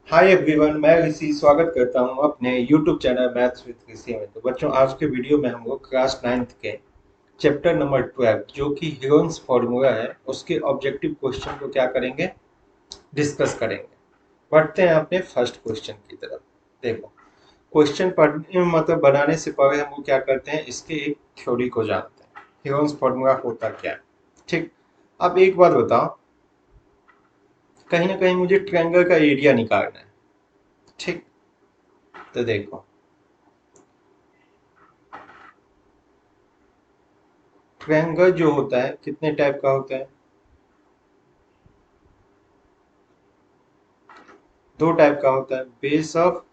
Hi everyone, मैं ऋषि स्वागत करता हूं अपने यूट्यूब चैनल मैथ्स विद ऋषि में। तो बच्चों, आज के वीडियो में हम लोग क्लास 9th के चैप्टर नंबर 12 जो कि हीरोन्स फार्मूला है उसके ऑब्जेक्टिव क्वेश्चन को क्या करेंगे, डिस्कस करेंगे। बढ़ते हैं अपने फर्स्ट क्वेश्चन की तरफ। देखो, क्वेश्चन पढ़ने मतलब बनाने से पहले हम लोग क्या करते हैं, इसके एक थ्योरी को जानते हैं। हीरोन्स फार्मूला होता क्या है, ठीक। अब एक बात बताओ, कहीं ना कहीं मुझे ट्रायंगल का एरिया निकालना है, ठीक। तो देखो, ट्रायंगल जो होता है कितने टाइप का होता है? दो टाइप का होता है, base of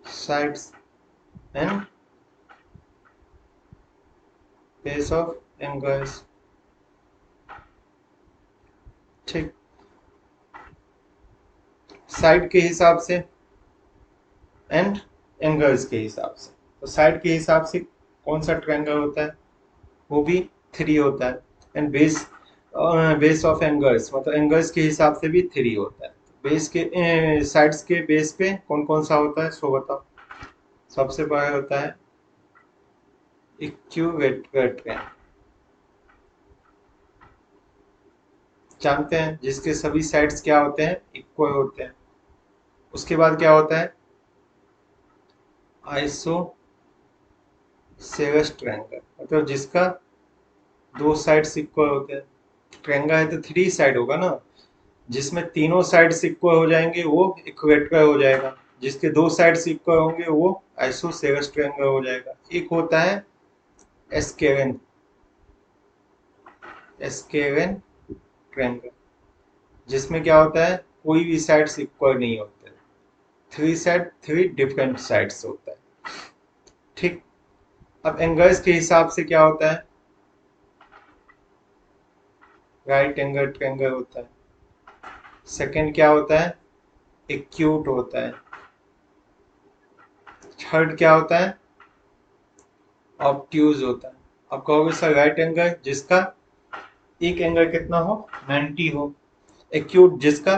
sides and base of angles, ठीक। साइड के हिसाब से एंड एंगल्स के हिसाब से। तो साइड के हिसाब से कौन सा ट्रायंगल होता है? वो भी थ्री होता है। एंड बेस ऑफ एंगल्स मतलब एंगल्स के हिसाब से भी थ्री होता है। बेस के साइड्स के बेस पे कौन कौन सा होता है, सो बताओ। सबसे पहले होता है इक्विलैटरल, जानते हैं, जिसके सभी साइड्स क्या होते हैं, इक्वल होते हैं। उसके बाद क्या होता है, आइसोसेलेस ट्रायंगल मतलब जिसका दो साइड्स इक्वल होते हैं। ट्रायंगल है तो थ्री साइड होगा ना, जिसमें तीनों साइड्स इक्वल हो जाएंगे वो इक्वेटर हो जाएगा, जिसके दो साइड्स इक्वल होंगे वो आइसोसेलेस ट्रायंगल हो जाएगा। एक होता है एस्केलेन एस्केलेन ट्रायंगल, जिसमें क्या होता है, कोई भी साइड्स इक्वल नहीं होते, थ्री डिफरेंट साइड्स होता है, ठीक। अब एंगल्स के हिसाब से क्या होता है, राइट एंगल ट्रायंगल होता है। सेकंड क्या होता है, एक्यूट होता है। थर्ड क्या होता है, ऑब्ट्यूज होता है। अब कहोगे सर राइट एंगल जिसका एक एंगल कितना हो, 90 हो। एक्यूट जिसका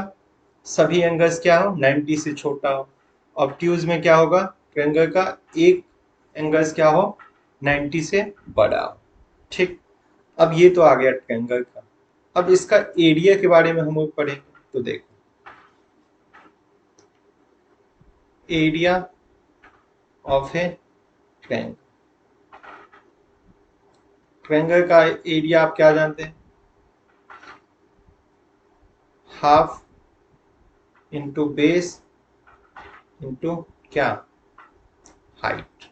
सभी एंगल्स क्या हो, 90 से छोटा हो। ऑब्ट्यूज में क्या होगा, ट्रायंगल का एक एंगल्स क्या हो, 90 से बड़ा हो, ठीक। अब ये तो आ गया ट्रायंगल का। अब इसका एरिया के बारे में हम लोग पढ़ेंगे। तो देखो, area of A triangle, triangle का एरिया आप क्या जानते हैं, हाफ इंटू बेस इंटू क्या, हाइट।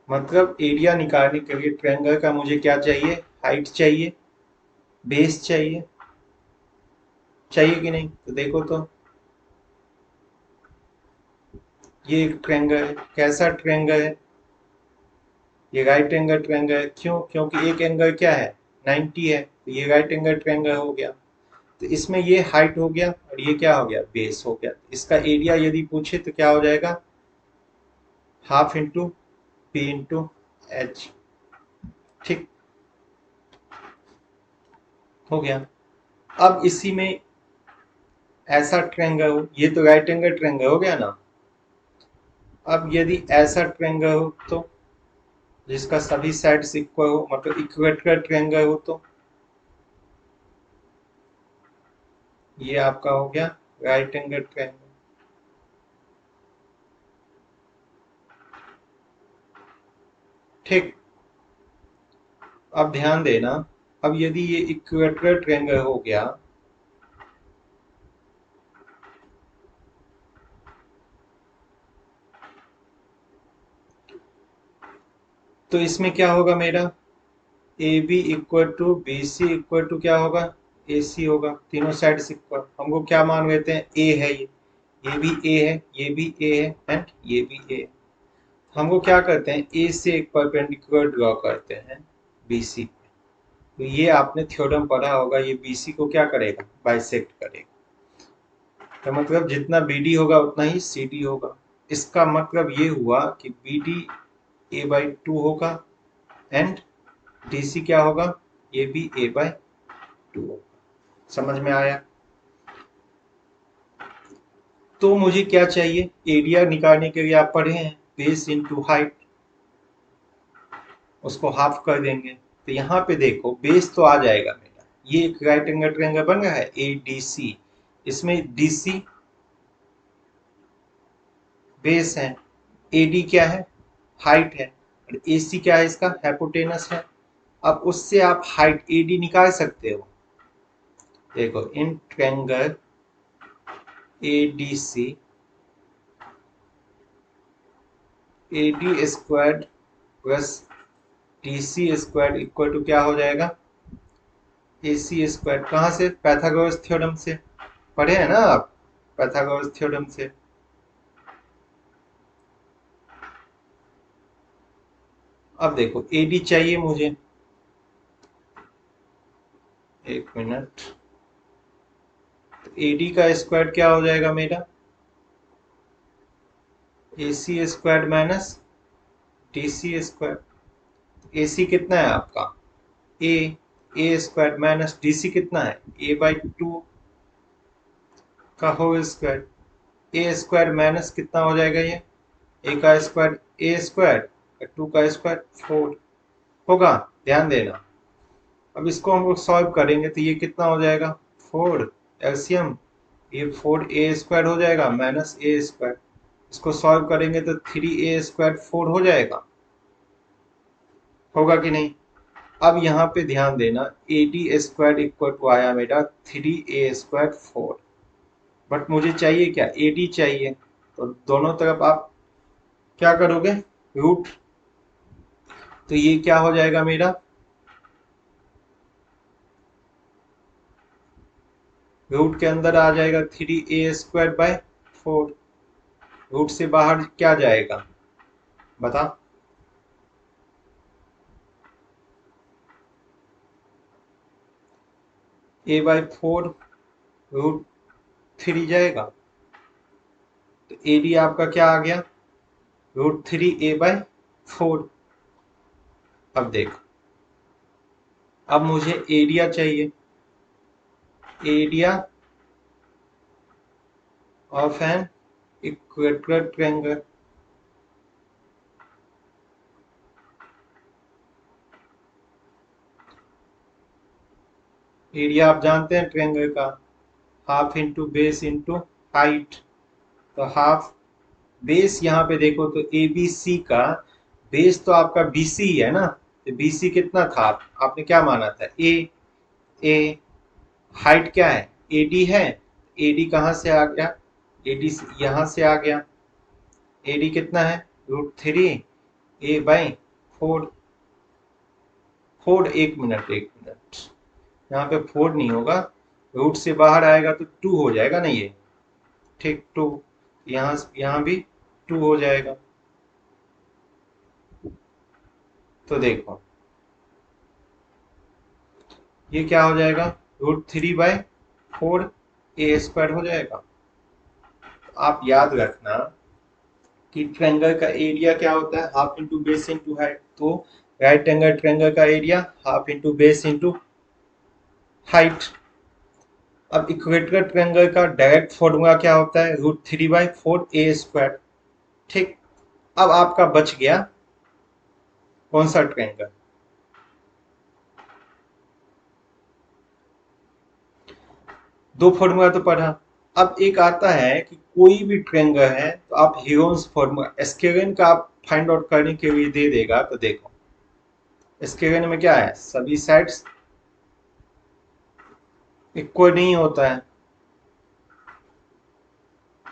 मतलब एरिया निकालने के लिए ट्रायंगल का मुझे क्या चाहिए, हाइट चाहिए, बेस चाहिए, चाहिए कि नहीं? तो देखो, तो ये एक ट्रायंगल है, कैसा ट्रायंगल है, ये राइट एंगल ट्रायंगल है। क्यों? क्योंकि एक एंगल क्या है, 90 है, तो ये राइट एंगल ट्रायंगल हो गया। तो इसमें ये हाइट हो गया और ये क्या हो गया, बेस हो गया। इसका एरिया यदि पूछे तो क्या हो जाएगा, half into P into H, ठीक, हो गया। अब इसी में ऐसा ट्रायंगल हो, ये तो राइट एंगल ट्रायंगल हो गया ना। अब यदि ऐसा ट्रायंगल हो तो जिसका सभी साइड्स इक्वल हो, मतलब इक्वेटर ट्रायंगल हो, तो ये आपका हो गया राइट एंगल ट्रायंगल, ठीक। अब ध्यान देना, अब यदि ये इक्वेटर ट्रायंगल हो गया तो इसमें क्या होगा मेरा, A B equal to B C equal to क्या होगा, ए सी होगा। तीनों साइड इक्वल, हमको क्या मान लेते हैं, ए है ये भी ए है, ये भी ए है एंड ये भी ए है। हमको क्या करते हैं, ए से एक परपेंडिकुलर ड्रॉ करते हैं बी सी। तो ये आपने थ्योरम पढ़ा होगा, ये बी सी को क्या करेगा, बाइसेक्ट करेगा। तो मतलब जितना बी डी होगा उतना ही सी डी होगा। इसका मतलब ये हुआ कि B D A by two होगा एंड डी सी क्या होगा, ये भी a/2। समझ में आया? तो मुझे क्या चाहिए? एरिया निकालने के लिए आप पढ़े हैं बेस इंटू हाइट, उसको हाफ कर देंगे। तो यहाँ पे देखो बेस तो आ जाएगा मेरा, ये एक राइट एंगल ट्रायंगल बन रहा है ADC, इसमें DC बेस है, AD क्या है? हाइट है, और AC क्या है? इसका हाइपोटेनस है। अब उससे आप हाइट AD निकाल सकते हो। देखो इन triangle ADC, AD square plus DC square equal to क्या हो जाएगा? AC square. कहाँ से? पाइथागोरस थ्योरम से पढ़े हैं ना आप, पाइथागोरस थ्योरम से। अब देखो AD चाहिए मुझे, एक मिनट। तो AD का स्क्वायर क्या हो जाएगा मेरा? AC square minus DC square. AC कितना है आपका? A स्क्वायर माइनस DC कितना है? a/2 का whole square. A square minus कितना हो जाएगा ये? A का स्क्वायर A स्क्वायर, 2 का स्क्वायर 4 होगा। ध्यान देना। अब इसको हम लोग सॉल्व करेंगे तो ये कितना हो जाएगा? 4 एलसीएम, ये 4a स्क्वायर हो जाएगा माइनस a स्क्वायर। इसको सॉल्व करेंगे तो 3a स्क्वायर 4 हो जाएगा, होगा कि नहीं? अब यहाँ पे ध्यान देना, AD स्क्वायर इक्वल टू आया मेरा 3a स्क्वायर 4, बट मुझे चाहिए क्या? AD चाहिए। तो दोनों तरफ आप क्या करोगे? रूट। तो ये क्या हो जाएगा मेरा? रूट के अंदर आ जाएगा 3a स्क्वायर बाय 4। रूट से बाहर क्या जाएगा बता? a/4 √3 जाएगा। तो AD आपका क्या आ गया? √3a/4। अब देखो, अब मुझे एरिया चाहिए, area of an equator triangle. Area आप जानते हैं ट्रायंगल का, half into base into height. तो हाफ बेस, यहाँ पे देखो तो ABC का बेस तो आपका BC ही है ना। तो BC कितना था? आपने क्या माना था? A। हाइट क्या है? AD है। AD कहाँ से आ गया? AD यहाँ से आ गया। AD कितना है? √3a/4। 4, एक मिनट एक मिनट, यहाँ पे 4 नहीं होगा, रूट से बाहर आएगा तो 2 हो जाएगा ना ये। ठीक 2, यहाँ यहाँ भी 2 हो जाएगा। तो देखो ये क्या हो जाएगा? √3/4 a² हो जाएगा। आप याद रखना कि ट्रायंगल का एरिया क्या होता है? Half into base into height. तो राइट एंगल ट्रायंगल का area half into base into height. अब इक्वेटर ट्रायंगल का डायरेक्ट फॉर्मूला क्या होता है? √3/4a²। ठीक। अब आपका बच गया कौन सा ट्रायंगल? दो फॉर्मूला तो पढ़ा। अब एक आता है कि कोई भी ट्रायंगल है तो आप ह्यूगेन्स फॉर्मूला स्केलियन का आप फाइंड आउट करने के लिए दे देगा। तो देखो स्केलियन में क्या है? सभी साइड्स इक्वल नहीं होता है,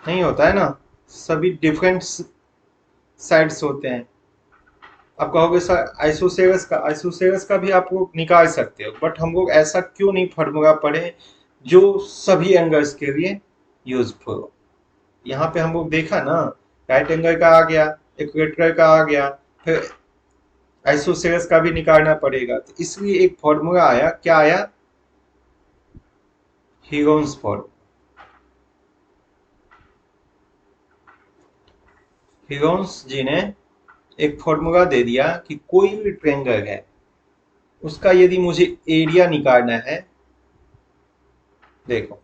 नहीं होता है ना, सभी डिफरेंट साइड्स होते हैं। आप कहोगे सर आइसोसेलेस का भी आप लोग निकाल सकते हो, बट हम लोग ऐसा क्यों नहीं फॉर्मूला पढ़े जो सभी एंगल्स के लिए यूजफुल हो। यहाँ पे हम लोग देखा ना, राइट एंगल का आ गया, इक्वेटर का आ गया, फिर आइसोसेलेस का भी निकालना पड़ेगा। तो इसलिए एक फॉर्मूला आया, क्या आया? ह्यूगेन्स फॉर्मूला। ह्यूगेन्स जी ने एक फॉर्मूला दे दिया कि कोई भी ट्रायंगल है, उसका यदि मुझे एरिया निकालना है, देखो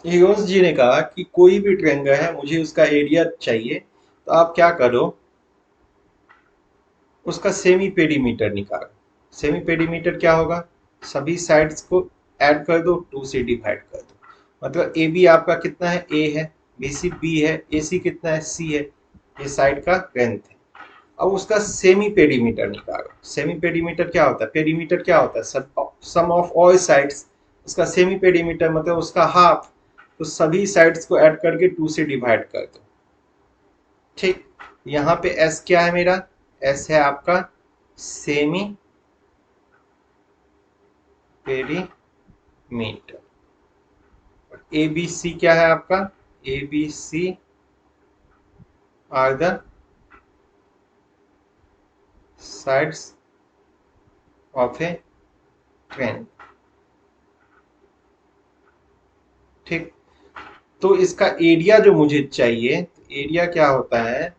हीरोन्स जी ने कहा कि कोई भी ट्रायंगल है मुझे उसका एरिया चाहिए, तो आप क्या करो, उसका सेमी पेरीमीटर निकालो। सेमी पेरीमीटर क्या होगा, सभी साइड्स को ऐड कर दो, 2 से डिवाइड कर दो। मतलब ए बी आपका कितना है, ए है, बी सी बी है, ए सी कितना है, सी है, ये साइड का लेंथ है। अब उसका सेमी पेरीमीटर निकालो। सेमी पेरीमीटर क्या होता है, पेरीमीटर क्या होता है, सम ऑफ ऑल साइड्स। उसका सेमी पेरीमीटर मतलब उसका हाफ, तो सभी साइड्स को ऐड करके 2 से डिवाइड कर दो। ठीक, यहाँ पे एस क्या है मेरा, एस है आपका semi perimeter. A B C क्या है आपका, A B C are the sides of a train. ठीक, तो इसका एरिया जो मुझे चाहिए, तो एरिया क्या होता है,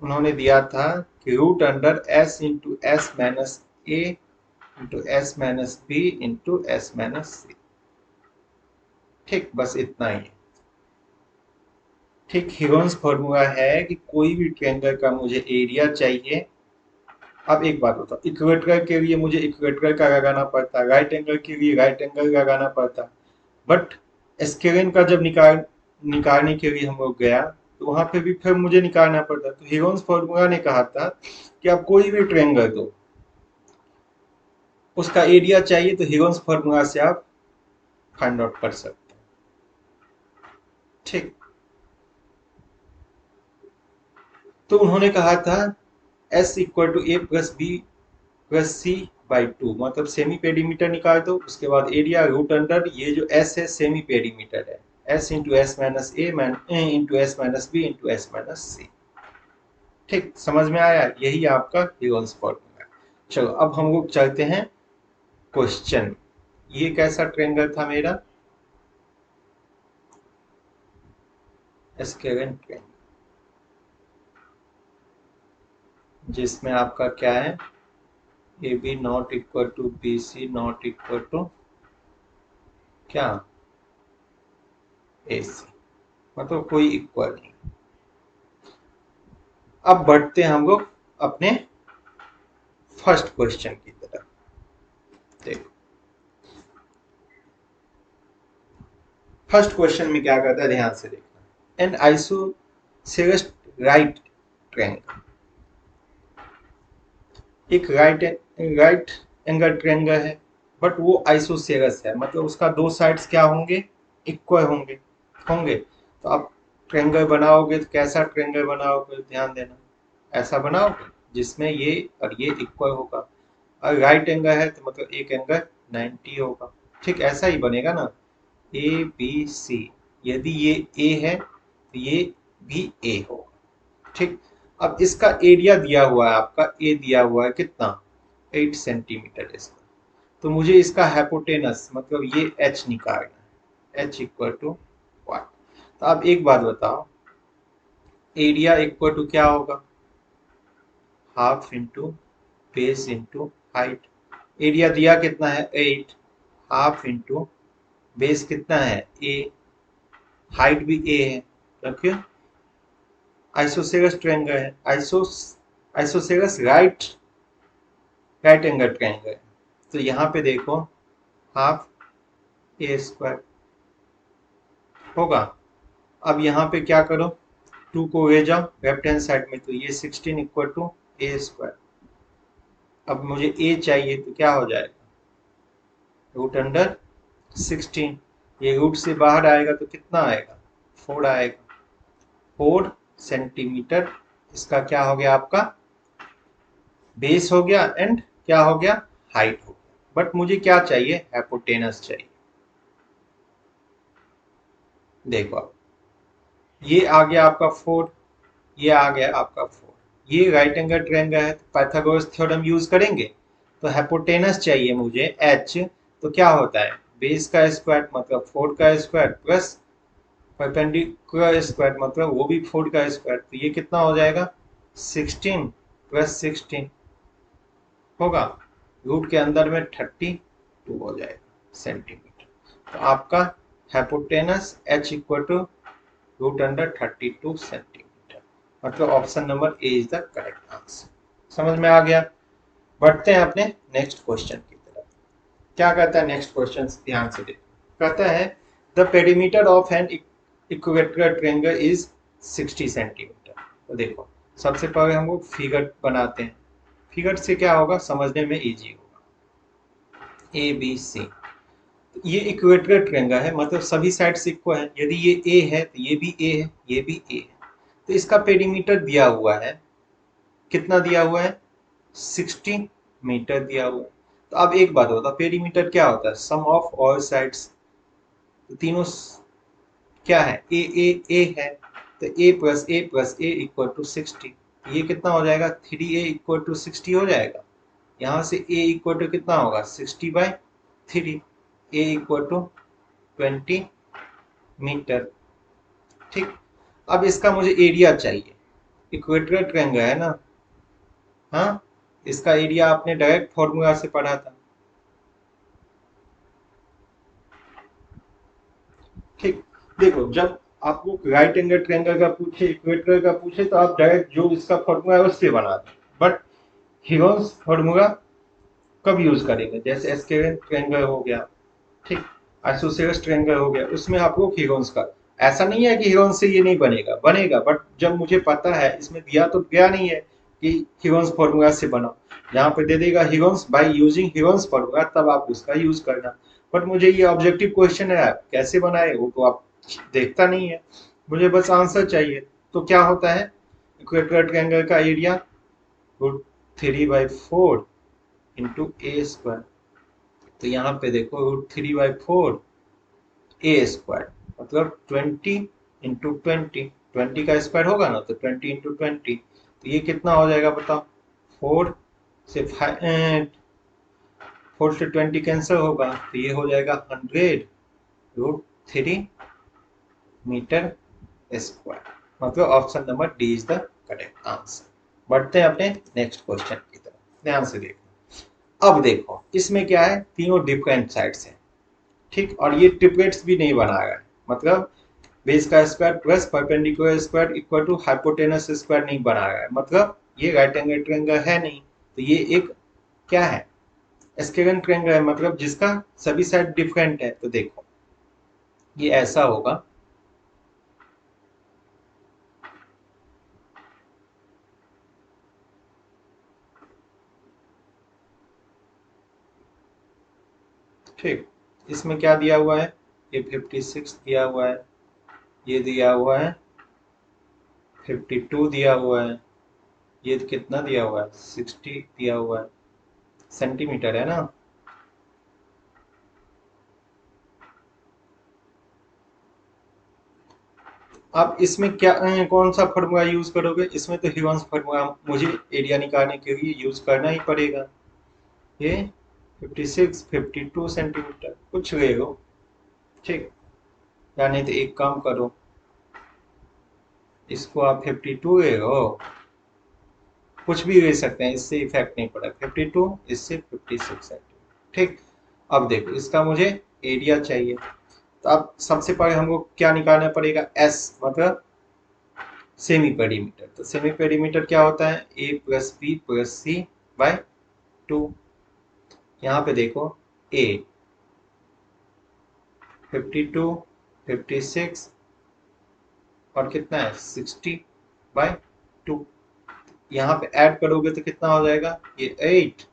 उन्होंने दिया था कि root under S into S minus A into S minus B into S minus C. ठीक, बस इतना ही। ठीक, हीरोन्स फॉर्मूला है कि कोई भी ट्रायंगल का मुझे एरिया चाहिए। अब एक बात बताओ, इक्वेटर के लिए मुझे इक्वेटर का लगाना पड़ता, राइट एंगल के लिए राइट एंगल लगाना पड़ता, बट स्केलिन का जब निकालने के लिए हम लोग गया, तो वहां पे भी फिर मुझे निकालना पड़ता। तो हीरोन्स फॉर्मूला ने कहा था कि आप कोई भी ट्रायंगल दो, उसका एरिया चाहिए, तो हीरोन्स फॉर्मूला से आप फाइंड आउट कर सकते हैं। ठीक, तो उन्होंने कहा था S equal to A plus B plus C by 2, मतलब सेमी पेरीमीटर निकाल दो, उसके बाद एरिया रूट अंडर ये जो एस है सेमी पेरीमीटर है, S into S minus A into S minus B into S minus C. ठीक, समझ में आया, यही आपका हीरोन्स फॉर्मूला है। चलो अब हम लोग चलते हैं क्वेश्चन। ये कैसा ट्रायंगल था मेरा, स्केलिन ट्रायंगल, जिसमें आपका क्या है, A B not equal to B C not equal to क्या, ए सी, मतलब कोई इक्वल नहीं। अब बढ़ते हैं हम लोग अपने फर्स्ट क्वेश्चन की तरफ। देखो फर्स्ट क्वेश्चन में क्या करता है, ध्यान से देखना। एन आइसोसेलेस राइट ट्रायंगल, एक राइट एंगल ट्रायंगल है, बट वो आइसोसेलेस है, मतलब उसका दो साइड्स क्या होंगे, इक्वल होंगे होंगे। तो आप ट्रायंगल बनाओगे तो कैसा ट्रायंगल बनाओगे, ध्यान देना, ऐसा बनाओगे जिसमें ये और ये इक्वल होगा। और राइट एंगल है तो मतलब एक एंगल 90 होगा। ठीक, ऐसा ही बनेगा ना, ए बी सी, यदि ये ए है तो ये भी ए होगा। ठीक, अब इसका एरिया दिया हुआ है, आपका ए दिया हुआ है कितना, 8 सेंटीमीटर इसका। तो मुझे इसका हाइपोटेनस मतलब ये एच निकालना है, एच इक्वल टू वाट। तो आप एक बात बताओ, एरिया इक्वल टू क्या होगा, half into base into height. Area दिया कितना है 8, हाफ इंटू बेस कितना है ए, हाइट भी ए है, क्योंकि आइसोसेलेस ट्रायंगल है, आइसोसेलेस राइट एंगल ट्रायंगल है। तो यहाँ पे देखो हाफ ए स्क्वायर होगा। अब यहाँ पे क्या करो, 2 को ले जाओ लेफ्ट हैंड साइड में, तो ये 16 इक्वल टू ए स्क्वायर। अब मुझे ए चाहिए तो क्या हो जाएगा, रूट अंडर 16, ये रूट से बाहर आएगा तो कितना आएगा, 4 आएगा। 4 सेंटीमीटर इसका क्या हो गया, आपका बेस हो गया एंड क्या हो गया, हाइट हो गया। बट मुझे क्या चाहिए, हाइपोटेनस चाहिए। देखो आप, ये आ गया आपका 4, ये आ गया आपका 4, ये राइट एंगल ट्रायंगल है, तो पाइथागोरस थ्योरम यूज करेंगे। तो हाइपोटेनस चाहिए मुझे एच, तो क्या होता है, बेस का स्क्वायर मतलब 4 का स्क्वायर प्लस परपेंडिकुलर स्क्वायर मतलब वो भी 4 का स्क्वायर, तो ये कितना हो जाएगा 16 प्लस 16 होगा, रूट के अंदर में 32 हो जाएगा सेंटीमीटर। तो आपका hypotenuse h equal to root under 32 centimetre, मतलब option number A is the correct answer. समझ में आ गया। बढ़ते हैं अपने नेक्स्ट क्वेश्चन की तरफ। क्या कहता है नेक्स्ट क्वेश्चन, ध्यान से देखो। कहता है the perimeter of an equilateral triangle is 60 centimetre. तो देखो सबसे पहले हम लोग फिगर बनाते हैं, फिगर से क्या होगा समझने में इजी होगा। ए बी सी, ये इक्वेटोरियल ट्रायंगल है, मतलब सभी साइड्स इक्वल है। यदि ये ए है तो ये भी ए है, ये भी ए है, तो इसका पेरीमीटर दिया हुआ है, कितना दिया हुआ है 60 मीटर दिया हुआ है। तो अब एक बात होता है, पेरीमीटर क्या होता है सम ऑफ ऑल साइड्स, तो तीनों क्या है ए है, तो ए इक्वल टू 60, ये कितना हो जाएगा 3a इक्वल टू 60 हो जाएगा। यहाँ से a इक्वल टू कितना होगा 60/3, a इक्वल टू 20 मीटर। ठीक, अब इसका मुझे एरिया चाहिए, इक्वेटोरियल ट्रायंगल है ना, हाँ, इसका एरिया आपने डायरेक्ट फॉर्मूला से पढ़ा था। ठीक, देखो जब आपको राइट एंगल ट्रायंगल का पूछे, इक्वेटर का पूछे, तो आप डायरेक्ट जो इसका फॉर्मूला है उससे बना दें। बट हीरोन्स फॉर्मूला कब यूज करेंगे, जैसे एस्केलेन ट्रायंगल हो गया, ठीक, आइसोसेलेस ट्रायंगल हो गया, उसमें आप लोग हीरोन्स का, ऐसा नहीं है कि हीरोन्स से ये नहीं बनेगा, बनेगा, बट जब मुझे पता है, इसमें दिया तो गया नहीं है कि हीरोन्स फॉर्मूला से बनाओ, जहाँ पे दे देगा Heron's by using Heron's formula, तब आप उसका यूज करना। बट मुझे ये ऑब्जेक्टिव क्वेश्चन है, कैसे बनाए वो तो आप देखता नहीं है, मुझे बस आंसर चाहिए। तो क्या होता है इक्वेटोरियल ट्रायंगल का area root 3/4 into A square, तो यहाँ पे देखो रूट 3/4 ए स्क्वायर, मतलब 20 इंटू 20 का स्क्वायर होगा ना, तो 20 इंटू 20, तो ये कितना हो जाएगा बताओ, 4 से 4 से 20 कैंसिल होगा, तो ये हो जाएगा 100√3 मीटर स्क्वायर, मतलब option number D is the correct answer. बढ़ते हैं अपने नेक्स्ट क्वेश्चन की तरफ, ध्यान से देखो। अब देखो इसमें क्या है, तीनों डिफरेंट साइड्स हैं, ठीक, और ये ट्रिपलेट्स भी नहीं बना रहा है, मतलब बेस का square plus perpendicular square equal to hypotenuse square नहीं बना रहा है, मतलब ये राइट एंगल ट्रायंगल है नहीं, तो ये एक क्या है स्केलेन ट्रायंगल है, मतलब जिसका सभी साइड डिफरेंट है। तो देखो ये ऐसा होगा, ठीक, इसमें क्या दिया हुआ है, ये 56 दिया हुआ है, ये दिया हुआ है 52 दिया हुआ है, ये कितना दिया हुआ है 60 दिया हुआ है, सेंटीमीटर है ना। आप इसमें क्या कौन सा फॉर्मूला यूज करोगे, इसमें तो ह्यूजेंस फॉर्मूला मुझे एरिया निकालने के लिए यूज करना ही पड़ेगा। ये 56 52 सेंटीमीटर कुछ ले लो, ठीक, या नहीं तो एक काम करो, इसको आप 52 ले लो, कुछ भी ले सकते हैं, इससे इफेक्ट नहीं पड़ा, 52 इससे 56 सेंटीमीटर, ठीक। अब देखो इसका मुझे एरिया चाहिए, तो अब सबसे पहले हमको क्या निकालना पड़ेगा, एस मतलब सेमी पेरीमीटर। तो सेमी पेरीमीटर क्या होता है, ए प्लस बी प्लस सी बाय 2। यहाँ पे देखो ए 52 56 और कितना है 60/2, यहाँ पे ऐड करोगे तो कितना हो जाएगा, ये 8,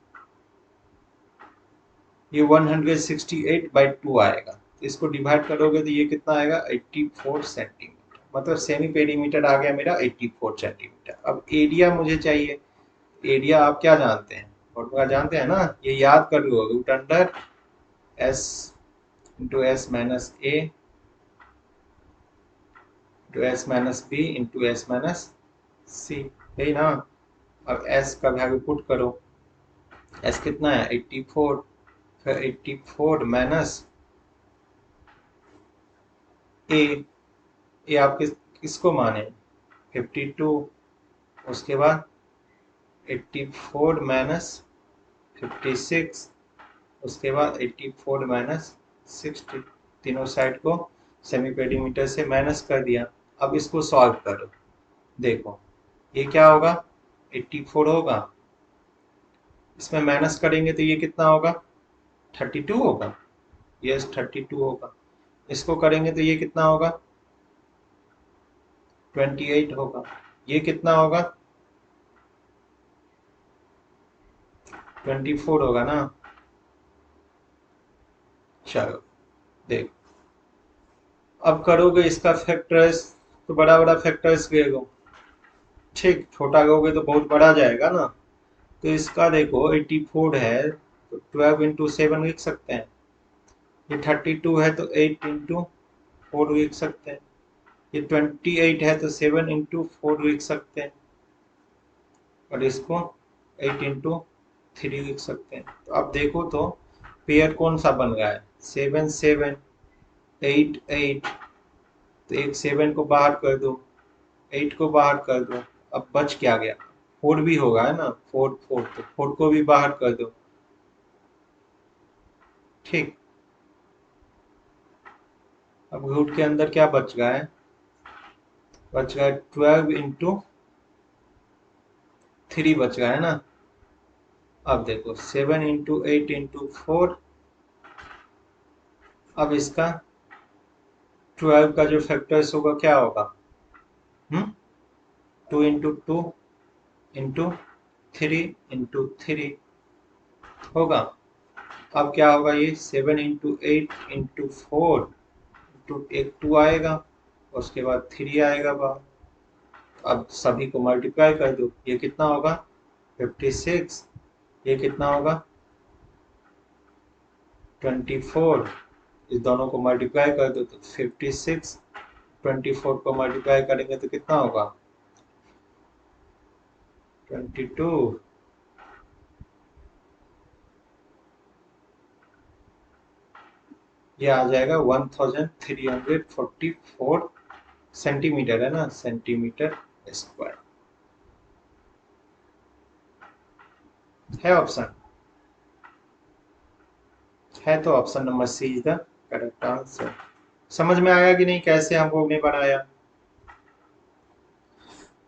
ये 168/2 आएगा, इसको डिवाइड करोगे तो ये कितना आएगा 84 सेंटीमीटर, मतलब सेमी पेरीमीटर आ गया मेरा 84 सेंटीमीटर। अब एरिया मुझे चाहिए, एरिया आप क्या जानते हैं, फॉर्मूला जानते हैं ना, ये याद कर लो, root under S into S minus A into S minus B into S minus C, यही ना। अब एस का वैल्यू पुट करो, एस कितना है 84, फिर 84 माइनस ए, ये आप किसको माने, 52, उसके बाद 84 माइनस 56, उसके बाद 84 माइनस 60, तीनों साइड को सेमी पेरीमीटर से माइनस कर दिया। अब इसको सॉल्व करो, देखो ये क्या होगा, 84 होगा, इसमें माइनस करेंगे तो ये कितना होगा, 32 होगा, यस 32 होगा। इसको करेंगे तो ये कितना होगा, 28 होगा। ये कितना होगा, 24 होगा ना। चलो देख, अब करोगे इसका फैक्टर्स तो बड़ा बड़ा फैक्टर्स लेगा, ठीक, छोटा करोगे तो बहुत बड़ा जाएगा ना। तो इसका देखो 84 है तो 12 इंटू 7 लिख सकते हैं, ये 32 है तो 8 इंटू 4 लिख सकते हैं, ये 28 है तो 7 इंटू 4 लिख सकते हैं, और इसको 8 इंटू 3 लिख सकते हैं। तो अब देखो तो पेयर कौन सा बन रहा है, 7 7 8 8, तो एक 7 को बाहर कर दो, 8 को बाहर कर दो, अब बच क्या गया, 4 भी होगा है ना, 4 4, तो 4 को भी बाहर कर दो, ठीक। अब रूट के अंदर क्या बच रहा है, बच रहा है 12 इंटू 3 बच रहा है ना। अब देखो 7 इंटू 8 इंटू 4, अब इसका 12 का जो फैक्टर्स होगा क्या होगा, 2 इंटू 2 इंटू 3 इंटू 3 होगा। अब क्या होगा, ये 7 इंटू 8 इंटू 4 इंटू एक 2 आएगा, उसके बाद 3 आएगा बाहर। अब सभी को मल्टीप्लाई कर दो, ये कितना होगा 56, ये कितना होगा 24, इस दोनों को मल्टीप्लाई कर दो तो 56, 24 को मल्टीप्लाई करेंगे तो कितना होगा 22, ये आ जाएगा 1344 सेंटीमीटर है ना, सेंटीमीटर स्क्वायर है ऑप्शन, है तो option number C is the correct answer. समझ में आया कि नहीं कैसे हम लोग ने बनाया।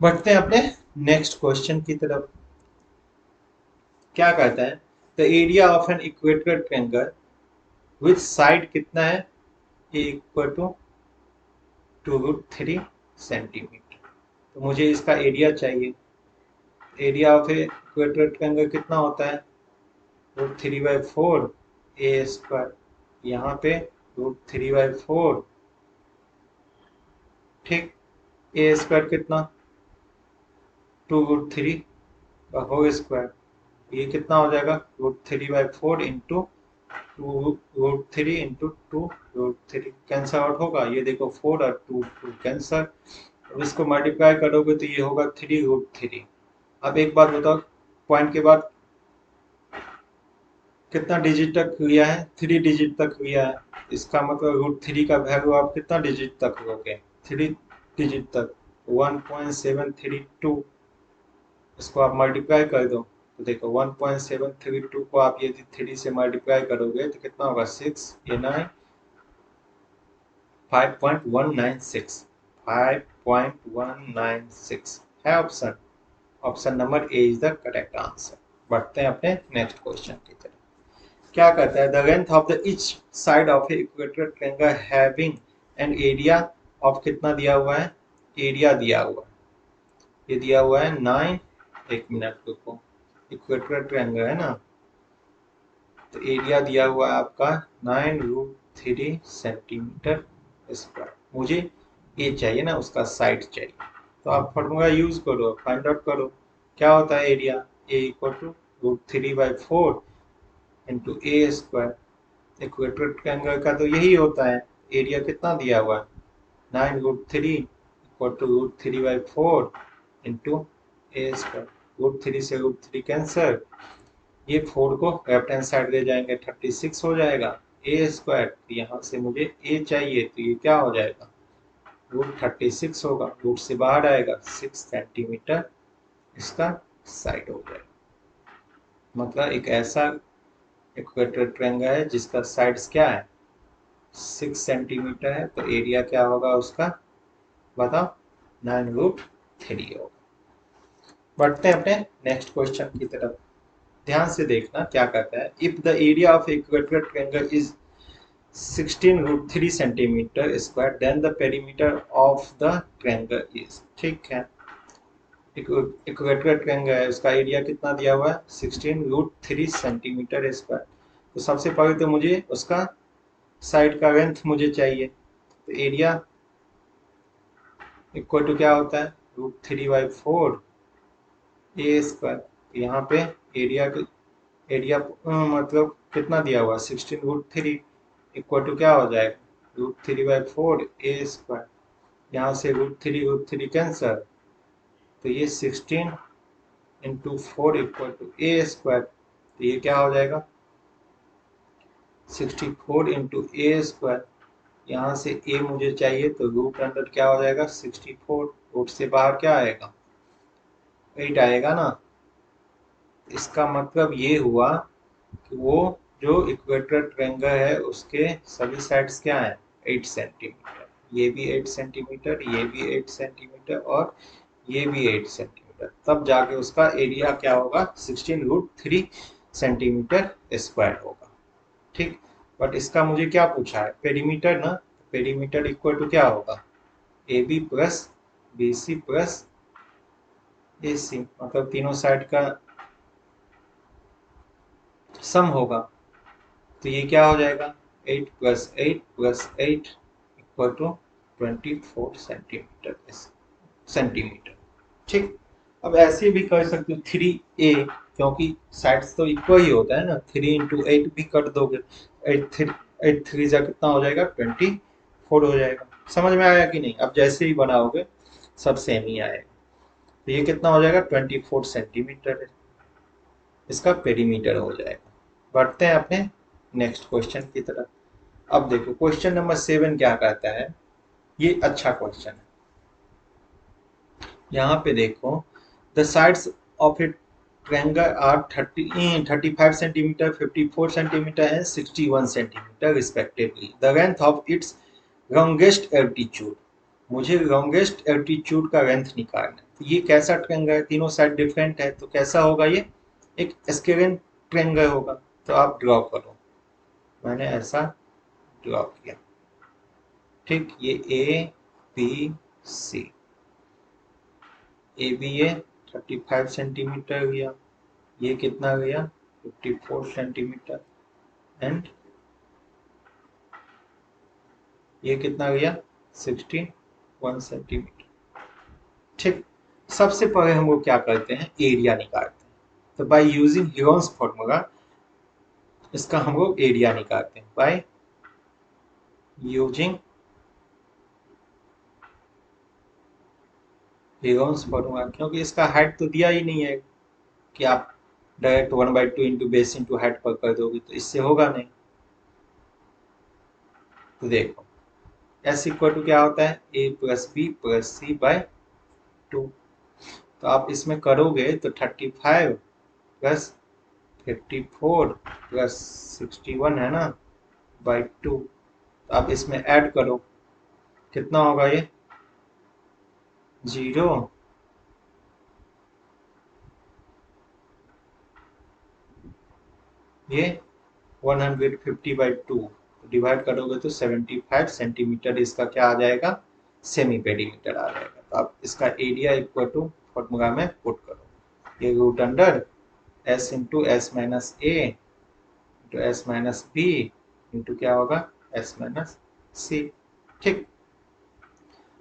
बढ़ते हैं अपने नेक्स्ट क्वेश्चन की तरफ। क्या कहता है, the area of an equator triangle with side कितना है, ए इक्वल टू 2√3 सेंटीमीटर। तो मुझे इसका एरिया चाहिए। Area of A equator triangle कितना होता है, √3/4 ए स्क्वायर, यहाँ पे √3/4, ठीक। ए स्क्वायर कितना, 2√3 का होल स्क्वायर, ये कितना हो जाएगा √3/4 इंटू 2√3 इंटू 2√3, कैंसर आउट होगा, ये देखो 4 और 2 2 कैंसर। अब इसको मल्टीप्लाई करोगे तो ये होगा 3√3। अब एक बात बताओ, पॉइंट के बाद कितना डिजिट तक लिया है, 3 डिजिट तक लिया है, इसका मतलब √3 का वैल्यू आप कितना डिजिट तक लोगे, 3 डिजिट तक, 1.732, इसको आप मल्टीप्लाई कर दो तो देखो 1.732 को आप यदि 3 से मल्टीप्लाई करोगे तो कितना होगा 6, ये 9, 5.196, 5.196 है option, option number A is the correct answer. बढ़ते हैं अपने नेक्स्ट क्वेश्चन की तरफ। क्या कहता है, the length of the each side of A equator triangle having an area of, कितना दिया हुआ है, एरिया दिया हुआ है, ये दिया हुआ है 9, एक मिनट रुको, इक्वेटर ट्रायंगल है ना, तो एरिया दिया हुआ है आपका 9√3 सेंटीमीटर स्क्वायर। मुझे ए चाहिए ना, उसका साइड चाहिए, तो आप फॉर्मूला यूज करो, फाइंड आउट करो क्या होता है area, A equal to √3/4 into A square. Equator triangle का तो यही होता है, एरिया कितना दिया हुआ है 9√3 equal to √3/4 into A square, √3 से √3 कैंसर, ये 4 को लेफ्ट हैंड साइड ले जाएंगे 36 हो जाएगा, ए स्क्वायर, यहाँ से मुझे ए चाहिए तो ये क्या हो जाएगा √36 होगा, रूट से बाहर आएगा 6 सेंटीमीटर इसका साइड हो जाएगा। मतलब एक ऐसा इक्वेटर ट्रायंगल है जिसका साइड्स क्या है 6 सेंटीमीटर है, तो एरिया क्या होगा उसका बताओ 9√3 होगा। बढ़ते हैं अपने नेक्स्ट क्वेश्चन की तरफ। ध्यान से देखना क्या कहता है। If the area of equator triangle is 16√3 centimetre square then the perimeter of the triangle is. ठीक है, इक्वेटर ट्रायंगल है उसका एरिया कितना दिया हुआ है 16√3 सेंटीमीटर स्क्वायर। तो सबसे पहले तो मुझे उसका साइड का लेंथ मुझे चाहिए, तो एरिया इक्वल टू क्या होता है √3/4 ए स्क्वायर। यहाँ पे एरिया मतलब कितना दिया हुआ 16√3 इक्वल टू क्या हो जाएगा √3/4 ए स्क्वायर। यहाँ से √3 कैंसर, तो ये 16 into 4 equal to A square. तो ये क्या हो जाएगा 64 इंटू ए स्क्वायर। यहाँ से ए मुझे चाहिए तो रूट अंडर क्या हो जाएगा 64, रूट से बाहर क्या आएगा 8 आएगा ना। इसका मतलब ये हुआ कि वो जो इक्वेटर ट्रायंगल है उसके सभी साइड्स क्या हैं 8 सेंटीमीटर, ये भी 8 सेंटीमीटर, ये भी 8 सेंटीमीटर और ये भी 8 सेंटीमीटर, तब जाके उसका एरिया क्या होगा 16√3 सेंटीमीटर स्क्वायर होगा। ठीक, बट इसका मुझे क्या पूछा है पेरीमीटर ना, पेरीमीटर इक्वल टू क्या होगा A B plus B C plus A C, मतलब तीनों साइड का सम होगा। तो ये क्या हो जाएगा 8 + 8 + 8 इक्वल टू 24 सेंटीमीटर। ठीक, अब ऐसे भी कर सकते हो 3a, क्योंकि साइड्स तो इक्वल ही होता है ना, 3 इंटू 8 भी कर दोगे 8 3 जा कितना हो जाएगा 24 हो जाएगा। समझ में आया कि नहीं। अब जैसे ही बनाओगे सब सेम ही आएगा। तो ये कितना हो जाएगा 24 सेंटीमीटर है, इसका पेरीमीटर हो जाएगा। बढ़ते हैं अपने नेक्स्ट क्वेश्चन की तरफ। अब देखो क्वेश्चन नंबर 7 क्या कहता है, ये अच्छा क्वेश्चन है। यहाँ पे देखो the sides of it triangle are 35 centimetre 54 centimetre and 61 centimetre respectively. The length of its longest altitude, मुझे लॉन्गेस्ट एल्टीट्यूड का लेंथ निकालना है। तो ये कैसा ट्रायंगल है, तीनों साइड डिफरेंट है, तो कैसा होगा ये एक स्केलिन ट्रायंगल होगा। तो आप ड्रॉ करो, मैंने ऐसा ड्रॉ किया। ठीक, ये A B C, A B A 35 centimetre गया, ये कितना गया 54 सेंटीमीटर एंड ये कितना गया 61 सेंटीमीटर। ठीक, सबसे पहले हम लोग क्या करते हैं एरिया निकालते हैं। तो बाय यूजिंग ह्यूगन्स फॉर्मूला इसका हम लोग एरिया निकालते हैं बाय यूजिंग ह्यूगन्स फॉर्मूला, क्योंकि इसका हाइट तो दिया ही नहीं है कि आप direct 1/2 into base into height पर कर दोगे, तो इससे होगा नहीं। तो देखो एस इक्वल टू क्या होता है ए प्लस बी प्लस सी बाय 2। तो आप इसमें करोगे तो 35 प्लस 54 प्लस 61 है ना बाई 2। तो आप इसमें ऐड करो कितना होगा ये 0, ये 150/2 डिवाइड करोगे तो 75 सेंटीमीटर इसका क्या आ जाएगा सेमी पेरीमीटर आ जाएगा। तो आप इसका एरिया इक्वल टू फॉर्मूला में पुट करो, ये root under S into S minus A into S minus B into क्या होगा एस माइनस सी। ठीक,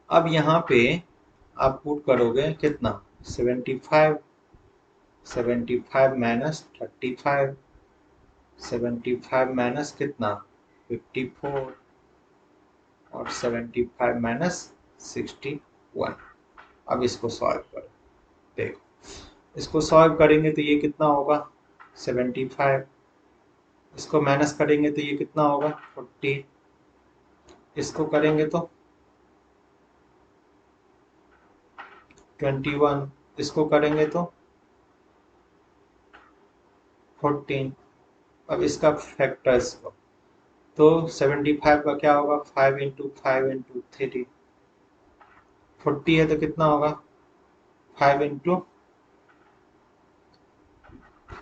अब यहाँ पे आप पुट करोगे कितना 75, 75 माइनस 35, 75 माइनस कितना 54 और 75 माइनस 61। अब इसको सॉल्व करो, देखो इसको सॉल्व करेंगे तो ये कितना होगा 75, इसको माइनस करेंगे तो ये कितना होगा 40, इसको करेंगे तो 21, इसको करेंगे तो 14। अब इसका फैक्टर्स तो 75 का क्या होगा, 5 इंटू 5 इंटू 3, 40 है तो कितना होगा 5 इंटू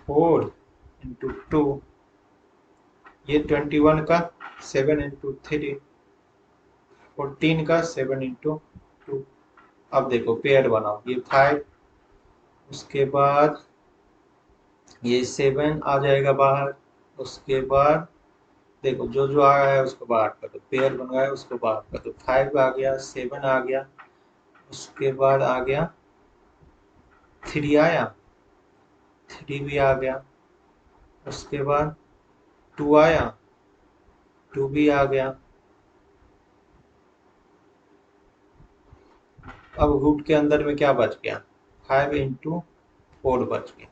4 इंटू 2, ये 21 का 7 इंटू 3, 14 का 7 इंटू 2। अब देखो पेयर बनाओ, ये 5, उसके बाद ये 7 आ जाएगा बाहर, उसके बाद देखो जो जो आ रहा है उसको बाहर कर दो, पेयर बन रहा है उसको बाहर कर दो, 5 आ गया, 7 आ गया, उसके बाद आ गया 3 आया, 3 भी आ गया, उसके बाद 2 आया, 2 भी आ गया। अब रूट के अंदर में क्या बच गया, 5 इंटू 4 बच गया।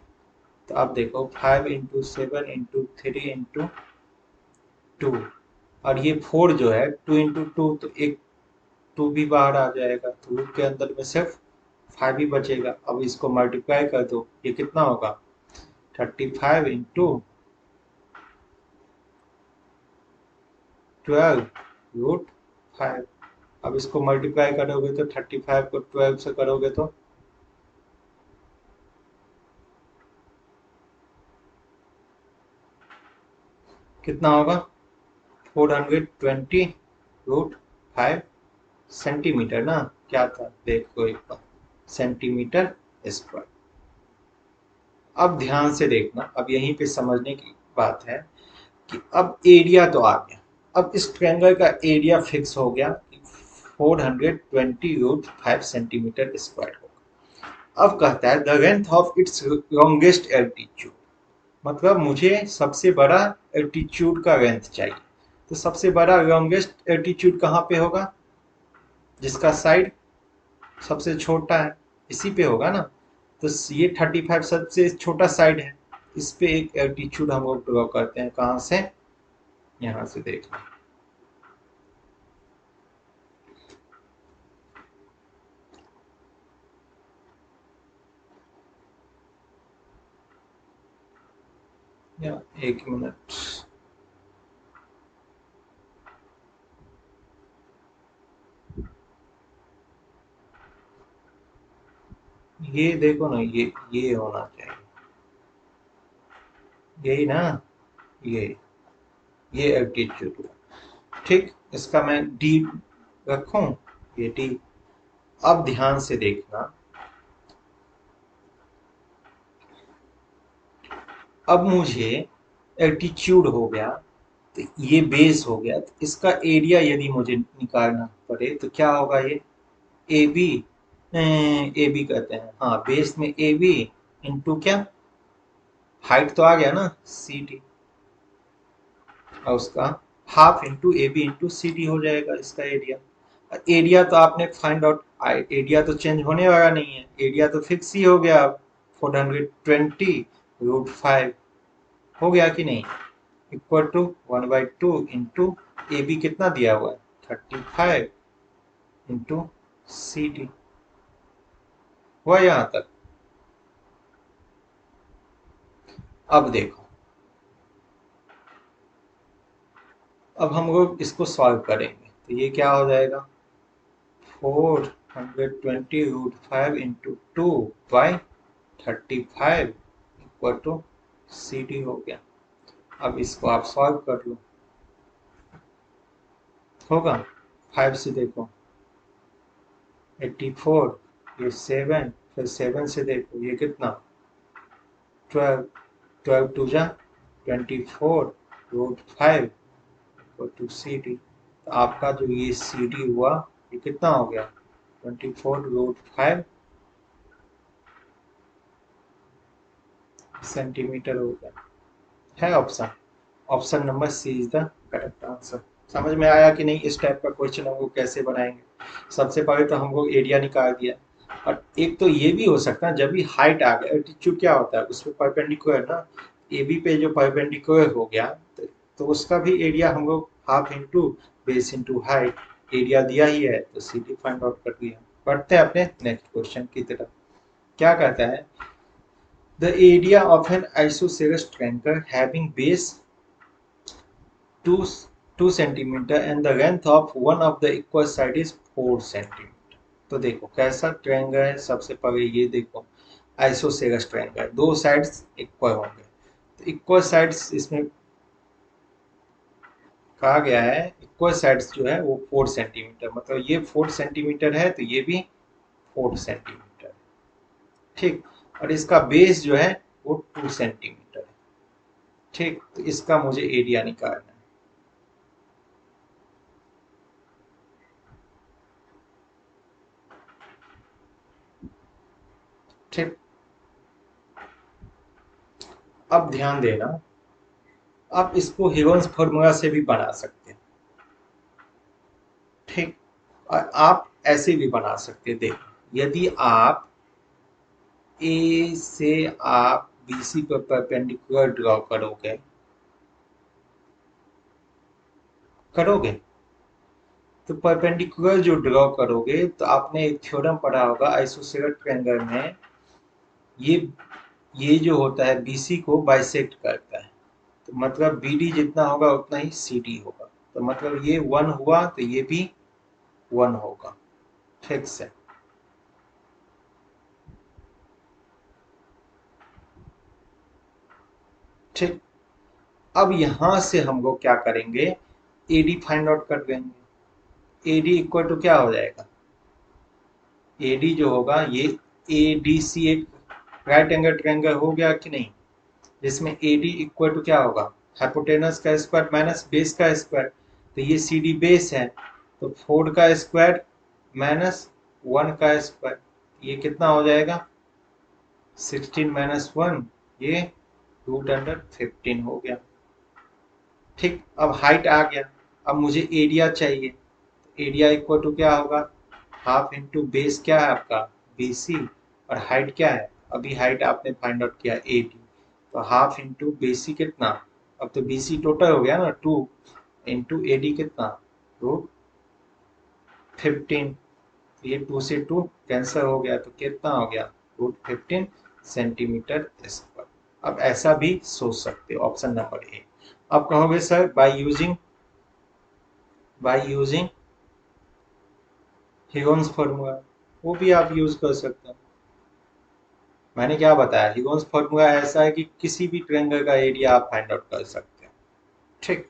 तो अब देखो 5 इंटू 7 इंटू 3 इंटू 2, और ये 4 जो है 2 इंटू 2, तो एक 2 भी बाहर आ जाएगा, तो रूट के अंदर में सिर्फ 5 ही बचेगा। अब इसको मल्टीप्लाई कर दो, ये कितना होगा 35 इंटू 12 रूट 5। अब इसको मल्टीप्लाई करोगे तो 35 को 12 से करोगे तो कितना होगा 420 रूट 5 सेंटीमीटर ना, क्या था देखो एक बार, सेंटीमीटर स्क्वायर। अब ध्यान से देखना, अब यहीं पे समझने की बात है कि अब एरिया तो आ गया, अब इस ट्रायंगल का एरिया फिक्स हो गया 420 रूट 5 सेंटीमीटर स्क्वायर होगा। अब कहता है the length of its longest altitude, मतलब मुझे सबसे बड़ा एल्टीट्यूड का लेंथ चाहिए। तो सबसे बड़ा लॉन्गेस्ट एल्टीट्यूड कहाँ पे होगा, जिसका साइड सबसे छोटा है इसी पे होगा ना। तो ये 35 सबसे छोटा साइड है, इस पे एक एल्टीट्यूड हम लोग ड्रॉ करते हैं, कहाँ से, यहाँ से देखना। या एक मिनट, ये देखो ना, ये होना चाहिए, यही ना, ये ये एल्टीट्यूड, ठीक, इसका मैं डी रखूं, ये डी। अब ध्यान से देखना, अब मुझे एल्टीट्यूड हो गया, तो ये बेस हो गया, तो इसका एरिया यदि मुझे निकालना पड़े तो क्या होगा, ये ए बी, ए बी कहते हैं, हाँ बेस में ए बी इंटू क्या, हाइट तो आ गया ना सी डी, और उसका half into A B into C D हो जाएगा इसका एरिया। एरिया तो आपने फाइंड आउट, एरिया तो चेंज होने वाला नहीं है, एरिया तो फिक्स ही हो गया अब 420 रूट 5 हो गया कि नहीं, equal to 1/2 into A B कितना दिया हुआ है 35 इंटू सी डी, हुआ यहाँ तक। अब देखो, अब हम लोग इसको सॉल्व करेंगे, तो ये क्या हो जाएगा 420 root 5 into 2 by 35 equal to C D हो गया। अब इसको आप सॉल्व कर लो, होगा 5 से देखो 84, ये 7, फिर 7 से देखो ये कितना 12, 12 टू जा 24 root 5 equal to C D. तो आपका जो ये सी डी हुआ ये कितना हो गया 24 रूट 5 सेंटीमीटर हो गया, है option, option number C is the correct answer. समझ में आया कि नहीं, इस टाइप का क्वेश्चन हम लोग कैसे बनाएंगे। सबसे पहले तो हम लोग एरिया निकाल दिया, और एक तो ये भी हो सकता है जब भी हाइट आ गया, एल्टीट्यूड क्या होता है उसमें परपेंडिकुलर ना, ए बी पे जो परपेंडिकुलर हो गया, तो उसका भी एरिया हम लोग half into base into height, area दिया ही है तो सी डी फाइंड आउट कर दिया। बढ़ते हैं अपने नेक्स्ट क्वेश्चन की तरफ। क्या कहता है, the area of N isosceles triangle having base 2 2 centimetre and the length of one of the equal side is 4 centimetre. तो देखो कैसा ट्रायंगल है, सबसे पहले ये देखो आइसोसेलेस ट्रायंगल, दो साइड्स इक्वल होंगे। तो इक्वल साइड्स इसमें कहा गया है, इक्वल साइड्स जो है वो 4 सेंटीमीटर, मतलब ये 4 सेंटीमीटर है तो ये भी 4 सेंटीमीटर, ठीक। और इसका बेस जो है वो 2 सेंटीमीटर है, ठीक। तो इसका मुझे एरिया निकालना है, ठीक। अब ध्यान देना, आप इसको हिगोंस फॉर्मूला से भी बना सकते हैं, ठीक। और आप ऐसे भी बना सकते हैं। देखो यदि आप ए से आप बीसी पर परपेंडिकुलर ड्रॉ करोगे, करोगे तो परपेंडिकुलर जो ड्रॉ करोगे तो आपने एक थ्योरम पढ़ा होगा आइसोसेलेस ट्रायंगल में, ये ये जो होता है बीसी को बाइसेक्ट करता है, तो मतलब बीडी जितना होगा उतना ही सीडी होगा, तो मतलब ये 1 हुआ तो ये भी 1 होगा, ठीक से। ठीक। अब यहां से हम लोग क्या करेंगे, एडी फाइंड आउट कर लेंगे। एडी इक्वल टू क्या हो जाएगा, एडी जो होगा ये ए डी सी एक राइट एंगल ट्रायंगल हो गया कि नहीं, जिसमें एडी इक्वल टू क्या होगा, हाइपोटेनस का स्क्वायर माइनस बेस का स्क्वायर, तो ये सी डी बेस है, तो 4 का स्क्वायर माइनस 1 का स्क्वायर, ये कितना हो जाएगा 16 माइनस 1, ये रूट अंडर 15 हो गया, ठीक। अब हाइट आ गया, अब मुझे एरिया चाहिए, एरिया इक्वल टू क्या होगा, हाफ इंटू बेस क्या है आपका बीसी, और हाइट क्या है, अभी हाइट आपने फाइंड आउट किया 80, तो हाफ इंटू बेसी कितना, अब तो बीसी टोटल हो गया ना 2 इंटू एडी कितना रूट 15, ये 2 से 2 कैंसिल हो गया तो कितना हो गया रूट 15 सेंटीमीटर स्क्वायर। अब ऐसा भी सोच सकते हो, ऑप्शन नंबर ए। अब कहोगे सर बाय यूजिंग हिगोन्स फॉर्मूला, वो भी आप यूज कर सकते हो। मैंने क्या बताया, हिगोन्स फॉर्मूला ऐसा है कि किसी भी ट्रायंगल का एरिया आप फाइंड आउट कर सकते हैं, ठीक।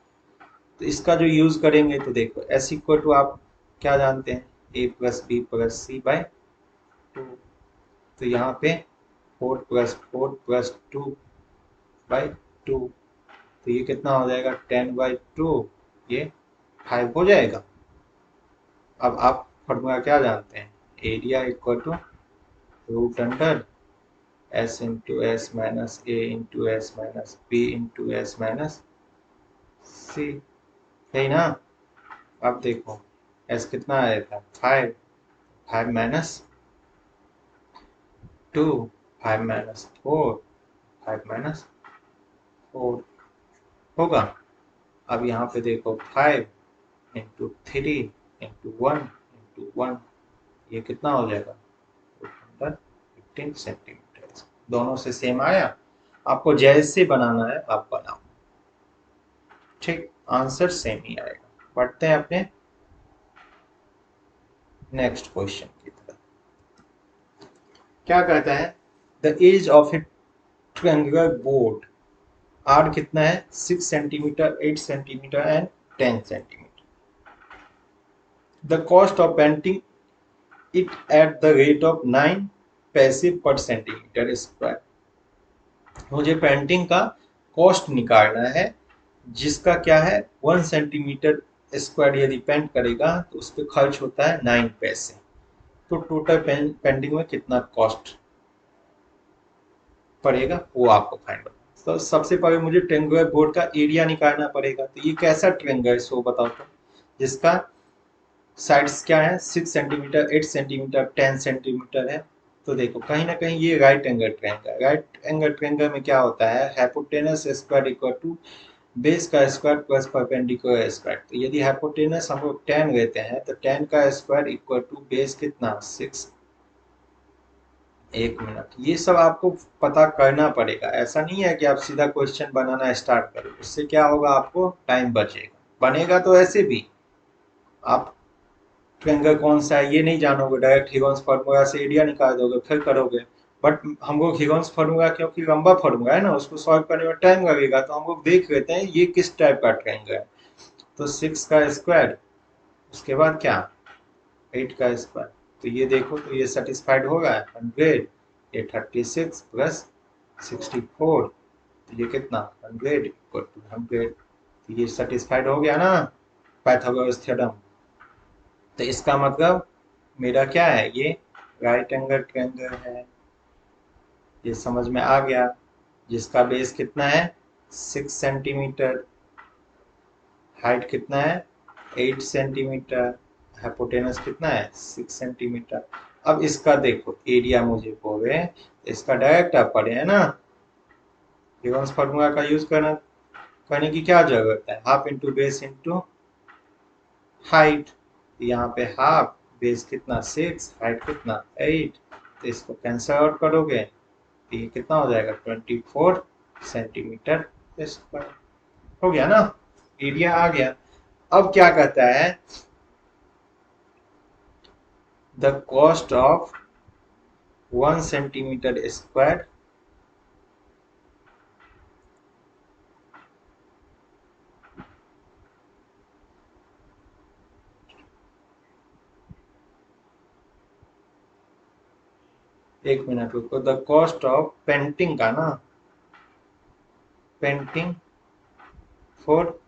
तो इसका जो यूज करेंगे तो देखो एस इक्वल टू आप क्या जानते हैं, ए प्लस बी प्लस सी बाय 2, तो यहाँ पे 4+4+2/2, तो ये कितना हो जाएगा 10/2, ये 5 हो जाएगा। अब आप फॉर्मूला क्या जानते हैं, area equal to root under S into S minus A into S minus B into S minus C, सही ना। अब देखो एस कितना आया था 5, 5 माइनस 2, 5 माइनस 4, 5 माइनस 4 होगा। अब यहाँ पे देखो 5 इंटू 3 इंटू 1 इंटू 1, ये कितना हो जाएगा 15 सेंटीमीटर, दोनों से सेम आया। आपको जैसे बनाना है आप बनाओ, ठीक, आंसर सेम ही आएगा। बढ़ते हैं अपने नेक्स्ट क्वेश्चन की तरफ। क्या कहता है, the edge of a triangular board, are कितना है 6 centimetre 8 centimetre and 10 centimetre, the cost of painting it at the rate of 9 paise per centimetre square. मुझे पेंटिंग का कॉस्ट निकालना है, जिसका क्या है 1 सेंटीमीटर स्क्वायर यदि पेंट करेगा तो उस पर खर्च होता है 9 पैसे, तो टोटल पेंटिंग में कितना कॉस्ट पड़ेगा वो आपको फाइंड आउट। तो सबसे पहले मुझे ट्रायंगुलर बोर्ड का एरिया निकालना पड़ेगा, तो ये कैसा ट्रायंगल है सो बताओ तो, जिसका साइड्स क्या है 6 सेंटीमीटर 8 सेंटीमीटर 10 सेंटीमीटर है। तो देखो कहीं ना कहीं ये right angle triangle, right angle triangle में क्या होता है, hypotenuse square equal to base का स्क्वायर प्लस परपेंडिकुलर स्क्वायर। तो यदि हाइपोटेनस हम लोग 10 लेते हैं तो 10 का स्क्वायर इक्वल टू बेस कितना 6। एक मिनट, ये सब आपको पता करना पड़ेगा। ऐसा नहीं है कि आप सीधा क्वेश्चन बनाना स्टार्ट करो, उससे क्या होगा, आपको टाइम बचेगा। बनेगा तो ऐसे भी आप ट्रायंगल कौन सा है ये नहीं जानोगे, डायरेक्ट हीरोन्स फार्मूला से एरिया निकाल दोगे फिर करोगे। बट हम लोग हीरोन्स फार्मूला क्योंकि लंबा फार्मूला है ना, उसको सॉल्व करने में टाइम लगेगा, तो हम लोग देख लेते हैं ये किस टाइप का ट्रायंगल है। तो 6 का स्क्वायर, उसके बाद क्या 8 का स्क्वायर। तो ये देखो तो ये सेटिस्फाइड होगा 100, ये 36 प्लस 64, तो ये कितना 100 इक्वल टू 100। तो ये सेटिस्फाइड हो गया ना पाइथागोरस थ्योरम। तो इसका मतलब मेरा क्या है, ये राइट एंगल ट्रायंगल है। ये समझ में आ गया, जिसका बेस कितना है 6 सेंटीमीटर, हाइट कितना है 8 सेंटीमीटर, हाइपोटेनस कितना है 6 सेंटीमीटर। अब इसका देखो एरिया मुझे बोले, इसका डायरेक्ट आप पढ़े है ना, गिब्स फार्मूला का यूज करने की क्या जरूरत है, half into base into height. यहाँ पे हाफ, बेस कितना 6, हाइट कितना 8, तो इसको कैंसल आउट करोगे तो ये कितना हो जाएगा 24 सेंटीमीटर स्क्वायर। हो गया ना, एरिया आ गया। अब क्या कहता है, the cost of 1 centimetre square एक मिनट रुको, द कॉस्ट ऑफ पेंटिंग का ना, painting for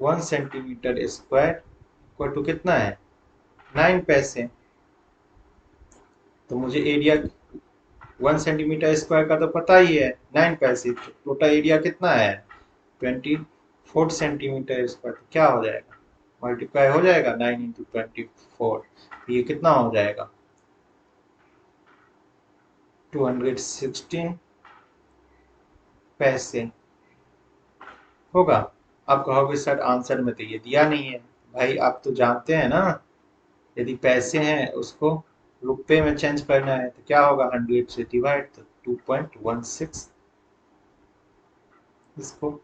1 centimetre square equal to कितना है 9 पैसे। तो मुझे एरिया 1 सेंटीमीटर स्क्वायर का तो पता ही है 9 पैसे, तो टोटल एरिया कितना है 24 सेंटीमीटर स्क्वायर। तो क्या हो जाएगा, मल्टीप्लाई हो जाएगा 9 इंटू 24, ये कितना हो जाएगा 216 पैसे होगा। आप कहोगे सर आंसर में तो ये दिया नहीं है। भाई आप तो जानते हैं ना, यदि पैसे हैं उसको रुपए में चेंज करना है तो क्या होगा 100 से डिवाइड, तो 2.16, इसको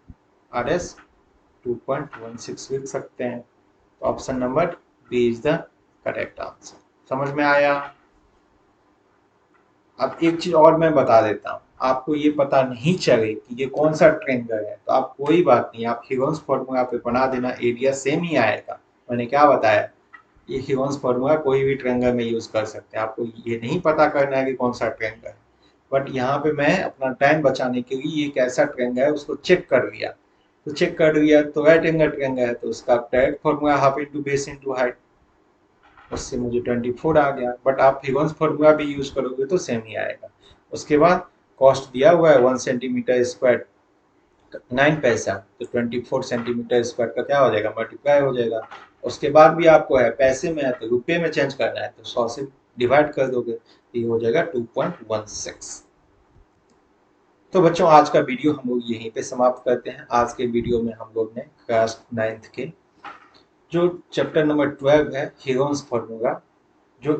आर एस 2.16 लिख सकते हैं। तो option number B is the correct answer. समझ में आया। अब एक चीज और मैं बता देता हूँ, आपको ये पता नहीं चले कि ये कौन सा ट्रायंगल है तो आप कोई बात नहीं, आप हीरोन्स फॉर्मूला पे बना देना, एरिया सेम ही आएगा। मैंने क्या बताया, ये हीरोन्स फॉर्मूला कोई भी ट्रायंगल में यूज कर सकते हैं, आपको ये नहीं पता करना है कि कौन सा ट्रायंगल है। बट यहाँ पे मैं अपना टाइम बचाने के लिए ये कैसा ट्रायंगल है उसको चेक कर लिया, तो चेक कर लिया तो राइट एंगल ट्रायंगल है, तो उसका direct formula half into base into height, उससे मुझे 24 आ गया। बट आप हीरोन्स फॉर्मूला भी यूज करोगे तो सेम ही आएगा। उसके बाद कॉस्ट दिया हुआ है 1 सेंटीमीटर स्क्वायर 9 पैसा, तो 24 सेंटीमीटर स्क्वायर का क्या हो जाएगा मल्टीप्लाई हो जाएगा। उसके बाद भी आपको है पैसे में है तो रुपये में चेंज करना है, तो 100 से डिवाइड कर दोगे, ये हो जाएगा 2.16। तो बच्चों आज का वीडियो हम लोग यहीं पे समाप्त करते हैं। आज के वीडियो में हम लोग ने क्लास 9th के जो चैप्टर नंबर 12 है हीरोन्स फॉर्मूला, जो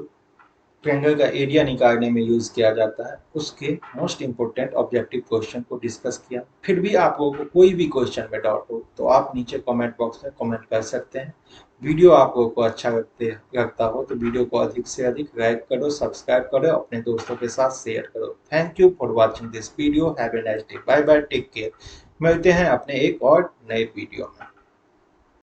ट्रायंगल का एरिया निकालने में यूज किया जाता है, उसके मोस्ट इंपोर्टेंट ऑब्जेक्टिव क्वेश्चन को डिस्कस किया। फिर भी आप लोगों को कोई भी क्वेश्चन में डाउट हो तो आप नीचे कमेंट बॉक्स में कमेंट कर सकते हैं। वीडियो आप लोगों को अच्छा लगता हो तो वीडियो को अधिक से अधिक लाइक करो, सब्सक्राइब करो, अपने दोस्तों के साथ शेयर करो। Thank you for watching this video, have a nice day, bye bye, take care. मिलते हैं अपने एक और नए वीडियो में।